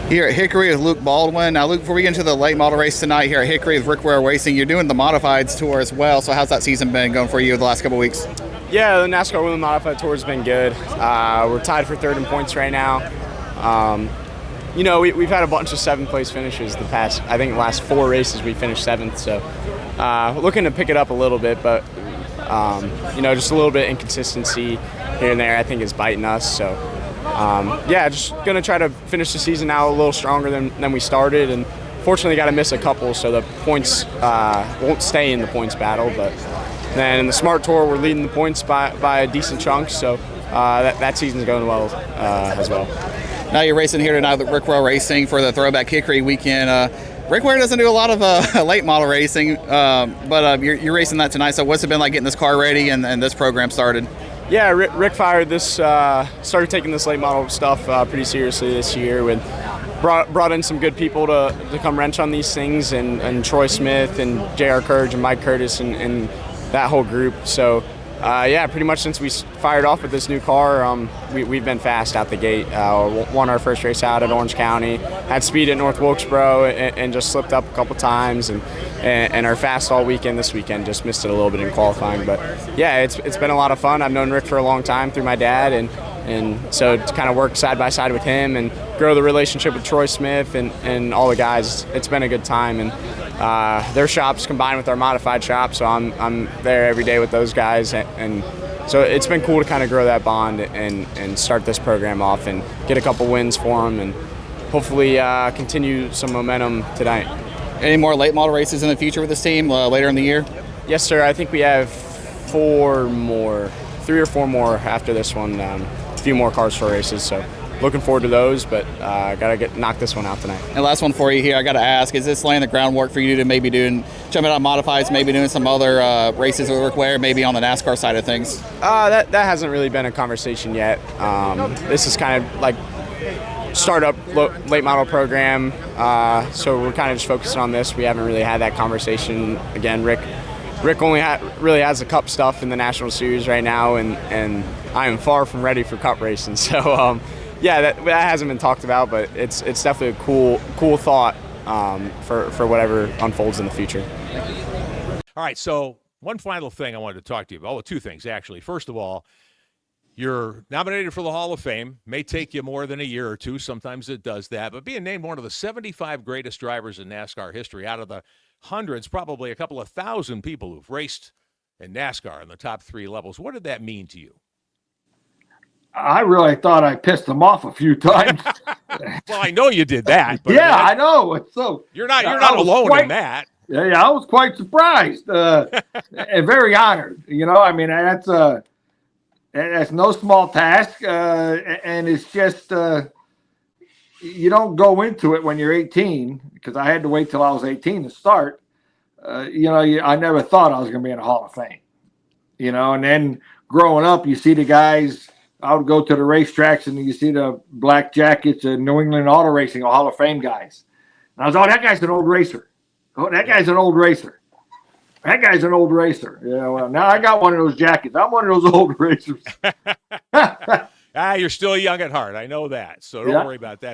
Here at Hickory with Luke Baldwin. Now, Luke, before we get into the late model race tonight here at Hickory with Rick Ware Racing, you're doing the Modifieds Tour as well. So how's that season been going for you the last couple of weeks? Yeah, the NASCAR Women Modified Tour has been good. We're tied for third in points right now. We've had a bunch of seventh-place finishes the last 4 races we finished 7th. So looking to pick it up a little bit, but, just a little bit of inconsistency here and there I think is biting us. So, just going to try to finish the season out a little stronger than we started. And fortunately got to miss a couple, so the points won't stay in the points battle. But then in the Smart Tour, we're leading the points by a decent chunk. So that season's going well as well. Now you're racing here tonight with Rick Ware Racing for the Throwback Hickory weekend. Rick Ware doesn't do a lot of late model racing, but you're racing that tonight. So what's it been like getting this car ready and this program started? Yeah, Rick started taking this late model stuff pretty seriously this year. With brought in some good people to come wrench on these things, and Troy Smith and J.R. Courage and Mike Curtis and that whole group. So pretty much since we fired off with this new car, we've been fast out the gate. Won our first race out at Orange County, had speed at North Wilkesboro, and just slipped up a couple times, and are fast all weekend this weekend. Just missed it a little bit in qualifying, but yeah, it's been a lot of fun. I've known Rick for a long time through my dad, and so to kind of work side by side with him and grow the relationship with Troy Smith and all the guys, it's been a good time. And their shops combined with our modified shop, so I'm there every day with those guys, and so it's been cool to kind of grow that bond and start this program off and get a couple wins for them, and hopefully continue some momentum tonight. Any more late model races in the future with this team later in the year? Yes, sir. I think we have 3 or 4 more after this one. A few more cars for races, so looking forward to those, but gotta knock this one out tonight. And last one for you here, I gotta ask, is this laying the groundwork for you to maybe jumping out modifieds, maybe doing some other races with Rick Ware, maybe on the NASCAR side of things? That hasn't really been a conversation yet. This is kind of like startup late model program, so we're kind of just focusing on this. We haven't really had that conversation. Again, Rick only really has the Cup stuff in the National Series right now, and I am far from ready for Cup racing. So that hasn't been talked about, but it's definitely a cool thought for whatever unfolds in the future. All right, so one final thing I wanted to talk to you about. Well, 2 things, actually. First of all, you're nominated for the Hall of Fame. May take you more than a year or 2. Sometimes it does that. But being named one of the 75 greatest drivers in NASCAR history out of the hundreds, probably a couple of thousand people who've raced in NASCAR in the top 3 levels, what did that mean to you? I really thought I pissed them off a few times. Well, I know you did that. But yeah, I know. So you're not alone in that. Yeah, I was quite surprised and very honored. That's no small task, and it's just you don't go into it when you're 18, because I had to wait till I was 18 to start. I never thought I was going to be in a Hall of Fame. And then growing up, you see the guys. I would go to the racetracks and you see the black jackets and New England Auto Racing Hall of Fame guys. And I was, that guy's an old racer. Oh, that guy's an old racer. That guy's an old racer. Yeah, well, now I got one of those jackets. I'm one of those old racers. You're still young at heart. I know that. So don't worry about that.